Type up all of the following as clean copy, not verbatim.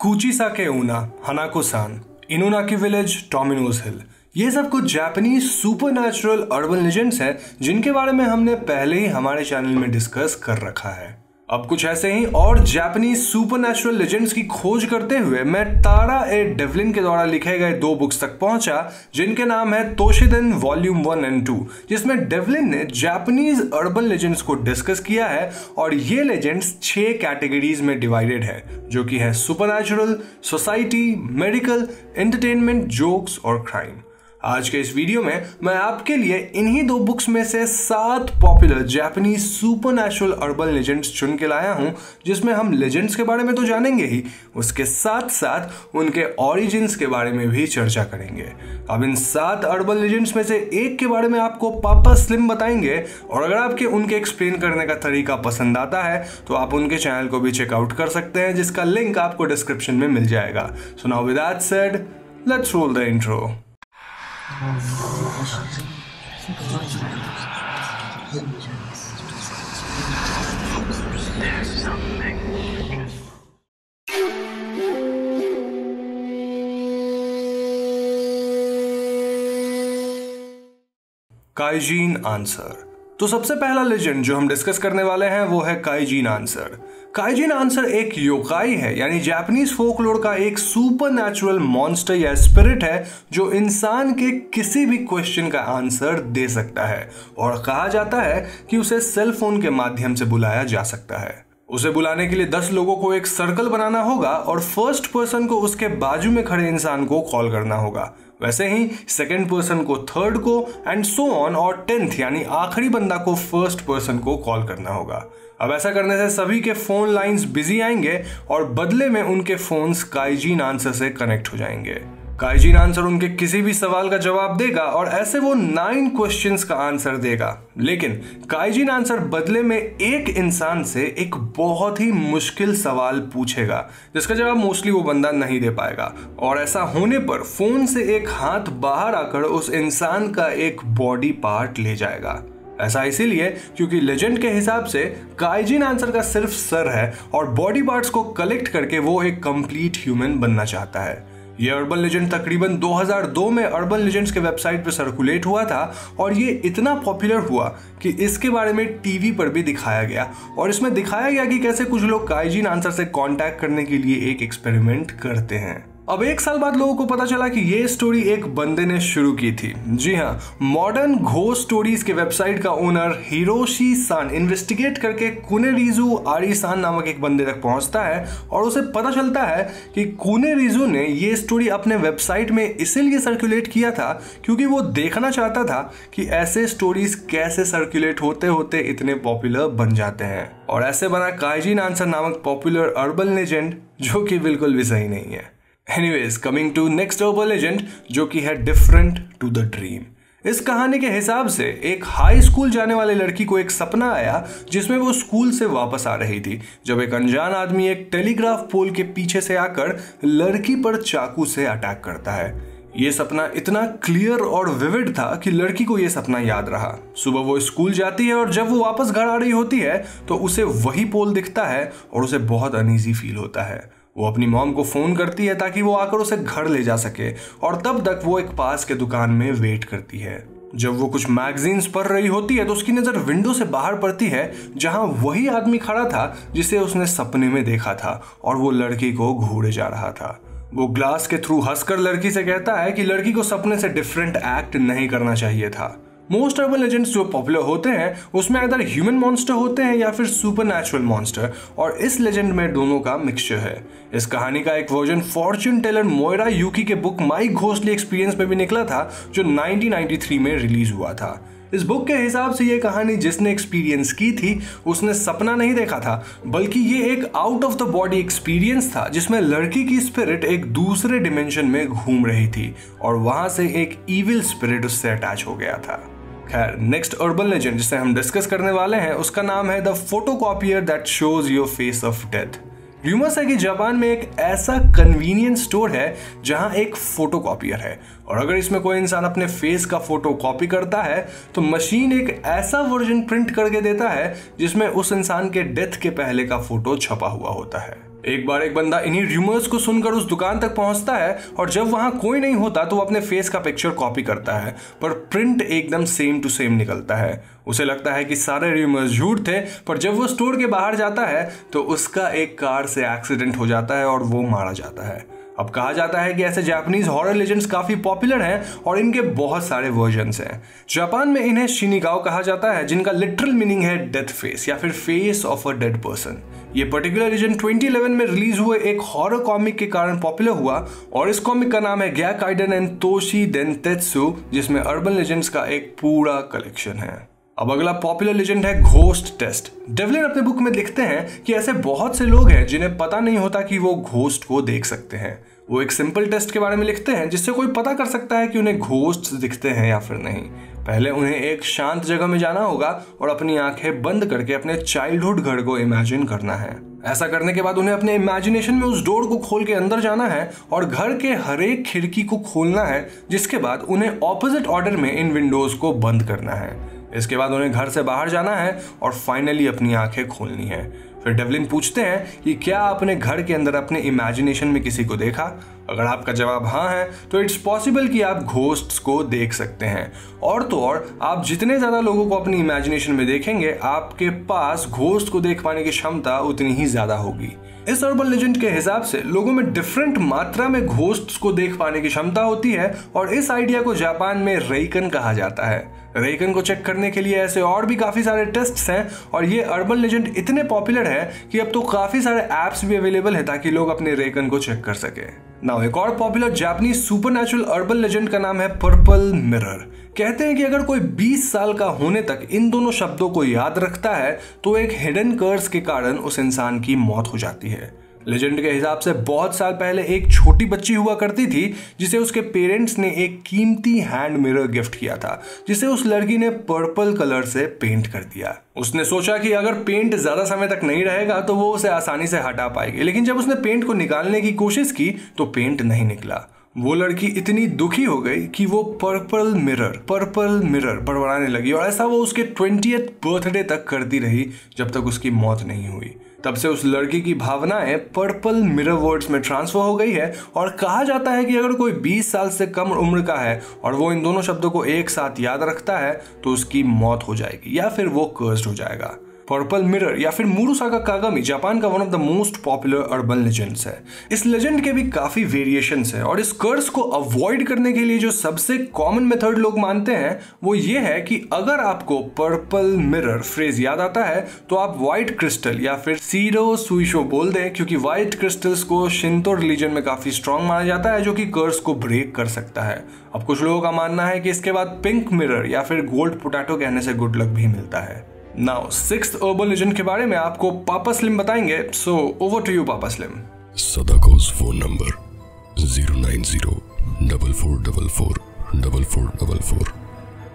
कुचिसाके Una, हानाको-सान, इनुनाकी village, Tomino's हिल, ये सब कुछ जापानीज सुपरनैचुरल अर्बन लेजेंड्स हैं जिनके बारे में हमने पहले ही हमारे चैनल में डिस्कस कर रखा है। अब कुछ ऐसे ही और जापानीज सुपरनैचुरल लेजेंड्स की खोज करते हुए मैं तारा ए डेवलिन के द्वारा लिखे गए 2 बुक्स तक पहुंचा जिनके नाम है तोशिदेन वॉल्यूम 1 और 2, जिसमें डेवलिन ने जापानीज अर्बन लेजेंड्स को डिस्कस किया है और ये लेजेंड्स 6 कैटेगरीज में डिवाइडेड है, जो कि है supernatural, society, medical, entertainment, jokes और क्राइम। आज के इस वीडियो में मैं आपके लिए इन्हीं 2 बुक्स में से 7 popular Japanese supernatural urban legends चुन के लाया हूं, जिसमें हम लेजेंड्स के बारे में तो जानेंगे ही, उसके साथ साथ उनके ओरिजिन्स के बारे में भी चर्चा करेंगे। अब इन 7 अर्बन लेजेंड्स में से एक के बारे में आपको पापा स्लिम बताएंगे और अगर आपके उनके एक्सप्लेन करने का तरीका पसंद आता है तो आप उनके चैनल को भी चेकआउट कर सकते हैं, जिसका लिंक आपको डिस्क्रिप्शन में मिल जाएगा। So now with that said, let's roll the intro. Kaizen answer. तो सबसे पहला लेजेंड जो हम डिस्कस करने वाले हैं वो है काइजिन आंसर। काइजिन आंसर एक योकाई है, यानी जापानीज फोकलोर का एक सुपरनैचुरल मॉन्स्टर या स्पिरिट है जो इंसान के किसी भी क्वेश्चन का आंसर दे सकता है और कहा जाता है कि उसे सेल फोन के माध्यम से बुलाया जा सकता है। उसे बुलाने के लिए 10 लोगों को एक सर्कल बनाना होगा और फर्स्ट पर्सन को उसके बाजू में खड़े इंसान को कॉल करना होगा, वैसे ही सेकंड पर्सन को थर्ड को एंड सो ऑन, और 10th यानी आखिरी बंदा को फर्स्ट पर्सन को कॉल करना होगा। अब ऐसा करने से सभी के फोन लाइंस बिजी आएंगे और बदले में उनके फोन्स काइजिन आंसर से कनेक्ट हो जाएंगे। काइजिन आंसर उनके किसी भी सवाल का जवाब देगा और ऐसे वो 9 क्वेश्चंस का आंसर देगा, लेकिन काइजिन आंसर बदले में एक इंसान से एक बहुत ही मुश्किल सवाल पूछेगा जिसका जवाब मोस्टली वो बंदा नहीं दे पाएगा, और ऐसा होने पर फोन से एक हाथ बाहर आकर उस इंसान का एक बॉडी पार्ट ले जाएगा। ऐसा इसीलिए क्योंकि लेजेंड के हिसाब से काइजिन आंसर का सिर्फ सर है और बॉडी पार्ट्स को कलेक्ट करके वो एक कंप्लीट ह्यूमन बनना चाहता है। ये अर्बन लेजेंड तकरीबन 2002 में अर्बन लेजेंड्स के वेबसाइट पर सर्कुलेट हुआ था और ये इतना पॉपुलर हुआ कि इसके बारे में टीवी पर भी दिखाया गया और इसमें दिखाया गया कि कैसे कुछ लोग काइजिन आंसर से कांटेक्ट करने के लिए एक एक्सपेरिमेंट करते हैं। अब 1 साल बाद लोगों को पता चला कि ये स्टोरी एक बंदे ने शुरू की थी। जी हाँ, मॉडर्न घोस्ट स्टोरीज के वेबसाइट का ओनर हिरोशी सान इन्वेस्टिगेट करके कुनेरिजू आरी-सान नामक एक बंदे तक पहुंचता है और उसे पता चलता है कि कुनेरिजू ने ये स्टोरी अपने वेबसाइट में इसीलिए सर्कुलेट किया था क्योंकि वो देखना चाहता था कि ऐसे स्टोरीज कैसे सर्कुलेट होते होते इतने पॉपुलर बन जाते हैं, और ऐसे बना काइजिन आंसर नामक पॉपुलर अर्बन लेजेंड, जो कि बिल्कुल भी सही नहीं है। Anyways, coming to next urban legend, जो कि है डिफरेंट टू द ड्रीम। इस कहानी के हिसाब से एक हाई स्कूल जाने वाली लड़की को एक सपना आया जिसमें वो स्कूल से वापस आ रही थी जब एक अनजान आदमी एक टेलीग्राफ पोल के पीछे से आकर लड़की पर चाकू से अटैक करता है। ये सपना इतना क्लियर और विविड था कि लड़की को ये सपना याद रहा। सुबह वो स्कूल जाती है और जब वो वापस घर आ रही होती है तो उसे वही पोल दिखता है और उसे बहुत अनईजी फील होता है। वो अपनी मॉम को फोन करती है ताकि वो आकर उसे घर ले जा सके और तब तक वो एक पास के दुकान में वेट करती है। जब वो कुछ मैगजीन्स पढ़ रही होती है तो उसकी नजर विंडो से बाहर पड़ती है जहां वही आदमी खड़ा था जिसे उसने सपने में देखा था और वो लड़की को घूरे जा रहा था। वो ग्लास के थ्रू हंसकर लड़की से कहता है कि लड़की को सपने से डिफरेंट एक्ट नहीं करना चाहिए था। मोस्ट अर्बन लेजेंड्स जो पॉपुलर होते हैं उसमें अगर ह्यूमन मॉन्स्टर होते हैं या फिर सुपरनैचुरल मॉन्स्टर, और इस लेजेंड में दोनों का मिक्सचर है। इस कहानी का एक वर्जन फॉर्च्यून टेलर मोइरा यूकी के बुक माई घोस्टली एक्सपीरियंस में भी निकला था जो 1993 में रिलीज हुआ था। इस बुक के हिसाब से ये कहानी जिसने एक्सपीरियंस की थी उसने सपना नहीं देखा था, बल्कि ये एक out of the body experience था जिसमें लड़की की स्पिरिट एक दूसरे डिमेंशन में घूम रही थी और वहां से एक इविल स्पिरिट उससे अटैच हो गया था। खैर, नेक्स्ट अर्बन लेजेंड जिसे हम डिस्कस करने वाले हैं उसका नाम है the photocopier that shows your face of death. Rumours है कि जापान में एक ऐसा कन्वीनियंस स्टोर है जहां एक फोटोकॉपियर है और अगर इसमें कोई इंसान अपने फेस का फोटो कॉपी करता है तो मशीन एक ऐसा वर्जन प्रिंट करके देता है जिसमें उस इंसान के डेथ के पहले का फोटो छपा हुआ होता है। एक बार एक बंदा इन्हीं र्यूमर्स को सुनकर उस दुकान तक पहुंचता है और जब वहां कोई नहीं होता तो वो अपने फेस का पिक्चर कॉपी करता है, पर प्रिंट एकदम सेम टू सेम निकलता है। उसे लगता है कि सारे र्यूमर्स झूठ थे, पर जब वो स्टोर के बाहर जाता है तो उसका एक कार से एक्सीडेंट हो जाता है और वो मारा जाता है। अब कहा जाता है कि ऐसे जापानीज हॉरर लेजेंड्स काफी पॉपुलर हैं और इनके बहुत सारे वर्जन्स हैं। जापान में इन्हें शिनिगाओ कहा जाता है, जिनका लिटरल मीनिंग है डेथ फेस या फिर face of a dead person. ये पर्टिकुलर लेजेंड 2011 में रिलीज हुए एक हॉरर कॉमिक के कारण पॉपुलर हुआ और इस कॉमिक का नाम है ग्याकाइडन एंड तोशी देनतेत्सु, जिसमें अर्बन लेजेंड्स का एक पूरा कलेक्शन है। अब अगला पॉपुलर लेजेंड है घोस्ट टेस्ट। डेवलिन अपने बुक में लिखते हैं कि ऐसे बहुत से लोग हैं जिन्हें पता नहीं होता कि वो घोस्ट को देख सकते हैं। वो एक सिंपल टेस्ट के बारे में लिखते हैं जिससे कोई पता कर सकता है कि उन्हें घोस्ट दिखते हैं या फिर नहीं। पहले उन्हें एक शांत जगह में जाना होगा और अपनी आंखें बंद करके अपने चाइल्डहुड घर को इमेजिन करना है। ऐसा करने के बाद उन्हें अपने इमेजिनेशन में उस डोर को खोल के अंदर जाना है और घर के हर एक खिड़की को खोलना है, जिसके बाद उन्हें ऑपोजिट ऑर्डर में इन विंडोज को बंद करना है। इसके बाद उन्हें घर से बाहर जाना है और फाइनली अपनी आंखें खोलनी है। फिर डेवलिन पूछते हैं कि क्या आपने घर के अंदर अपने इमेजिनेशन में किसी को देखा? अगर आपका जवाब हाँ है तो इट्स पॉसिबल कि आप घोस्ट्स को देख सकते हैं। और तो और आप जितने ज्यादा लोगों को अपनी इमेजिनेशन में देखेंगे, आपके पास घोस्ट को देख पाने की क्षमता उतनी ही ज्यादा होगी। इस अर्बन लेजेंड के हिसाब से लोगों में डिफरेंट मात्रा में घोस्ट्स को देख पाने की क्षमता होती है और इस आइडिया को जापान में रेइकन कहा जाता है। रेइकन को चेक करने के लिए ऐसे और भी काफी सारे टेस्ट्स हैं और ये अर्बन लेजेंड इतने पॉपुलर है कि अब तो काफी सारे एप्स भी अवेलेबल है ताकि लोग अपने रेइकन को चेक कर सके। नाउ एक और popular Japanese supernatural urban legend का नाम है पर्पल मिरर। कहते हैं कि अगर कोई 20 साल का होने तक इन दोनों शब्दों को याद रखता है तो एक हिडन कर्स के कारण उस इंसान की मौत हो जाती है। लेजेंड के हिसाब से बहुत साल पहले एक छोटी बच्ची हुआ करती थी जिसे उसके पेरेंट्स ने एक कीमती हैंड मिरर गिफ्ट किया था, जिसे उस लड़की ने पर्पल कलर से पेंट कर दिया। उसने सोचा कि अगर पेंट ज्यादा समय तक नहीं रहेगा तो वो उसे आसानी से हटा पाएगी, लेकिन जब उसने पेंट को निकालने की कोशिश की तो पेंट नहीं निकला। वो लड़की इतनी दुखी हो गई कि वो पर्पल मिरर बड़बड़ाने लगी और ऐसा वो उसके 20th बर्थडे तक करती रही जब तक उसकी मौत नहीं हुई। तब से उस लड़की की भावनाएं पर्पल मिरर वर्ड्स में ट्रांसफर हो गई है और कहा जाता है कि अगर कोई 20 साल से कम उम्र का है और वो इन दोनों शब्दों को एक साथ याद रखता है तो उसकी मौत हो जाएगी या फिर वो कर्स्ड हो जाएगा। पर्पल मिरर या फिर मुरुसागा कागामी जापान का one of the most popular urban legends है। इस लेजेंड के भी काफी वेरिएशंस है और इस कर्स को अवॉइड करने के लिए जो सबसे कॉमन मेथड लोग मानते हैं वो ये है कि अगर आपको पर्पल मिरर फ्रेज याद आता है तो आप व्हाइट क्रिस्टल या फिर सीरो सुइशो बोल दें, क्योंकि व्हाइट क्रिस्टल्स को शिंतो रिलीजन में काफी स्ट्रॉन्ग माना जाता है जो कि कर्स को ब्रेक कर सकता है। अब कुछ लोगों का मानना है कि इसके बाद पिंक मिरर या फिर गोल्ड पोटैटो कहने से गुड लक भी मिलता है। नाउ 6th अर्बन लेजेंड के बारे में आपको पापा स्लिम बताएंगे, so over to you Papa Slim. Sadako's phone number 09044444444।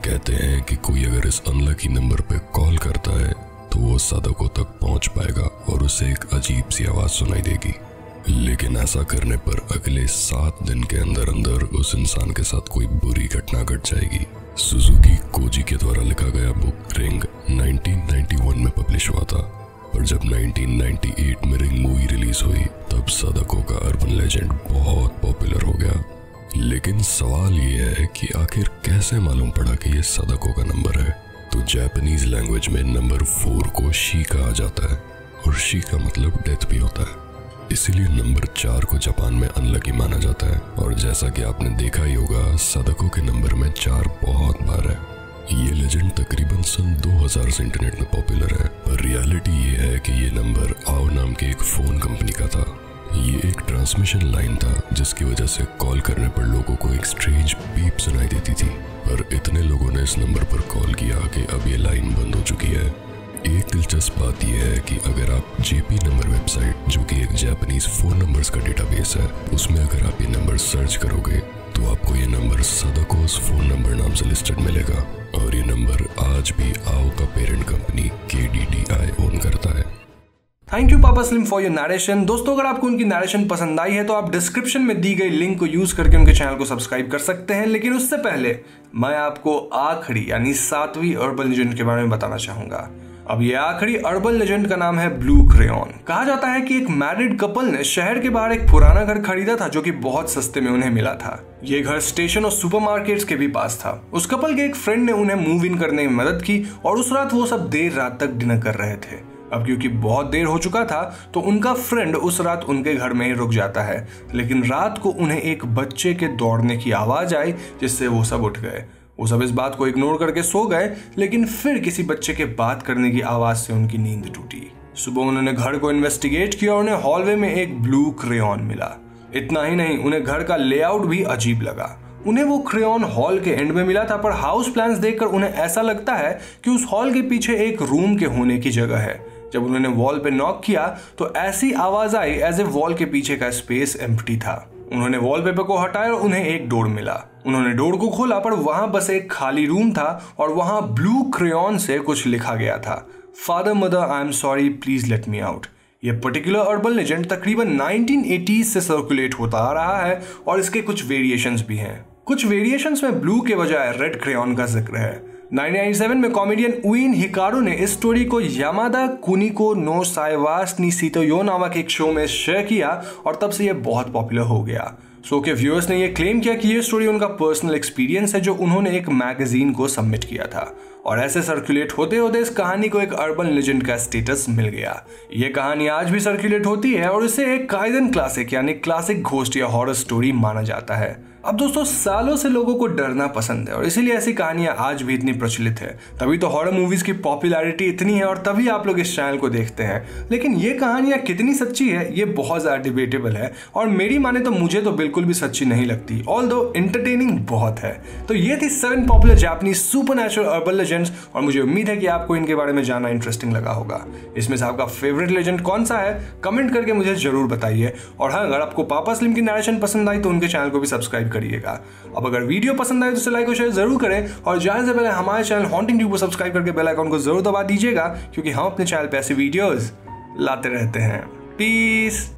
कहते हैं कि कोई अगर इस अनलकी नंबर पे कॉल करता है तो वो सदाको तक पहुंच पाएगा और उसे एक अजीब सी आवाज सुनाई देगी, लेकिन ऐसा करने पर अगले 7 दिन के अंदर अंदर उस इंसान के साथ कोई बुरी घटना घट जाएगी। सुजुकी कोजी के द्वारा लिखा गया बुक रिंग 1991 में पब्लिश हुआ था, पर जब 1998 में रिंग मूवी रिलीज हुई तब सदाको का अर्बन लेजेंड बहुत पॉपुलर हो गया। लेकिन सवाल ये है कि आखिर कैसे मालूम पड़ा कि ये सदाको का नंबर है? तो जापानीज लैंग्वेज में नंबर 4 को शी कहा जाता है और शी का मतलब डेथ भी होता है, इसीलिए नंबर 4 को जापान में अनलकी माना जाता है। और जैसा कि आपने देखा ही होगा सदाको के नंबर में 4 बहुत बार है। ये लेजेंड तकरीबन सन 2000 से इंटरनेट में पॉपुलर है, पर रियलिटी ये है कि ये नंबर आओ नाम के एक फोन कंपनी का था। ये एक ट्रांसमिशन लाइन था जिसकी वजह से कॉल करने पर लोगों को एक स्ट्रेंज बीप सुनाई देती थी, पर इतने लोगों ने इस नंबर पर कॉल किया कि अब ये लाइन बंद हो चुकी है। एक दिलचस्प बात यह है कि अगर आप जेपी नंबर वेबसाइट, जो कि एक जापानीज फोन नंबर्स का डेटाबेस है, उसमें अगर आप ये नंबर सर्च करोगे तो आपको ये नंबर सदाको's फोन नंबर नाम से लिस्टेड मिलेगा और ये नंबर आज भी आओ का पेरेंट कंपनी KDDI ओन करता है। Thank you Papa slim for your narration. दोस्तों अगर आपको उनकी नरेशन पसंद आई है तो आप डिस्क्रिप्शन में दी गई लिंक को यूज करके उनके चैनल को सब्सक्राइब कर सकते हैं, लेकिन उससे पहले मैं आपको आखिरी यानी 7वीं अर्बन लेजेंड के बारे में बताना चाहूंगा। अब ये आखिरी अर्बन लेजेंड का नाम है ब्लू क्रेयॉन। कहा जाता है कि एक मैरिड कपल ने शहर के बाहर एक पुराना घर खरीदा था जो कि बहुत सस्ते में उन्हें मिला था। ये घर स्टेशन और सुपरमार्केट्स के भी पास था। उस कपल के एक फ्रेंड ने उन्हें मूव इन करने में मदद की और उस रात वो सब देर रात तक डिनर कर रहे थे। अब क्योंकि बहुत देर हो चुका था तो उनका फ्रेंड उस रात उनके घर में ही रुक जाता है, लेकिन रात को उन्हें एक बच्चे के दौड़ने की आवाज आई जिससे वो सब उठ गए। वो सब इस बात को इग्नोर करके सो गए, लेकिन फिर किसी बच्चे के बात करने की आवाज से उनकी नींद टूटी। सुबह उन्होंने घर को इन्वेस्टिगेट किया और उन्हें हॉलवे में एक ब्लू क्रेयॉन मिला। इतना ही नहीं, उन्हें घर का लेआउट भी अजीब लगा। उन्हें वो क्रेयॉन हॉल के एंड में मिला था, पर हाउस प्लान्स देखकर उन्हें ऐसा लगता है कि उस हॉल के पीछे एक रूम के होने की जगह है। जब उन्होंने वॉल पे नॉक किया तो ऐसी आवाज आई एज ए वॉल के पीछे का स्पेस एम्प्टी था। उन्होंने वॉलपेपर को हटाया और उन्हें एक डोर मिला। उन्होंने डोर को खोला पर वहां बस एक खाली रूम था और वहां ब्लू क्रेयॉन से कुछ लिखा गया था, father mother I am sorry please let me out. यह पर्टिकुलर अर्बन लेजेंड तकरीबन 1980s से सर्कुलेट होता आ रहा है और इसके कुछ वेरिएशंस भी हैं। कुछ वेरिएशंस में ब्लू के बजाय रेड क्रेयॉन का जिक्र है। 1997 में कॉमेडियन उइन हिकारू ने इस स्टोरी को यामादा कुनिको नो साइवास नि सीतोयो नामक एक शो में शेयर किया और तब से यह बहुत पॉपुलर हो गया। शो के व्यूअर्स ने यह क्लेम किया कि यह स्टोरी उनका पर्सनल एक्सपीरियंस है जो उन्होंने एक मैगजीन को सबमिट किया था, और ऐसे सर्कुलेट होते होते इस कहानी को एक अर्बन लेजेंड का स्टेटस मिल गया। यह कहानी आज भी सर्कुलेट होती है और इसे एक काइदन क्लासिक यानी क्लासिक घोस्ट या हॉरर स्टोरी माना जाता है। अब दोस्तों, सालों से लोगों को डरना पसंद है और इसीलिए ऐसी कहानियां आज भी इतनी प्रचलित है। तभी तो हॉरर मूवीज की पॉपुलैरिटी इतनी है और तभी आप लोग इस चैनल को देखते हैं। लेकिन ये कहानियां कितनी सच्ची है ये बहुत ज्यादा डिबेटेबल है और मेरी माने तो मुझे तो बिल्कुल भी सच्ची नहीं लगती, ऑल्दो एंटरटेनिंग बहुत है। तो ये थी 7 popular Japanese supernatural urban legends और मुझे उम्मीद है कि आपको इनके बारे में जानना इंटरेस्टिंग लगा होगा। इसमें से आपका फेवरेट लेजेंड कौन सा है कमेंट करके मुझे जरूर बताइए। और हाँ, अगर आपको पापा स्लिम की नरेशन पसंद आई तो उनके चैनल को भी सब्सक्राइब करिएगा। अब अगर वीडियो पसंद आए तो इसे लाइक और शेयर जरूर करें और जाने से पहले हमारे चैनल हॉन्टिंग ट्यूब को सब्सक्राइब करके बेल आइकन को जरूर दबा दीजिएगा, क्योंकि हम अपने चैनल पे ऐसे वीडियोस लाते रहते हैं। पीस।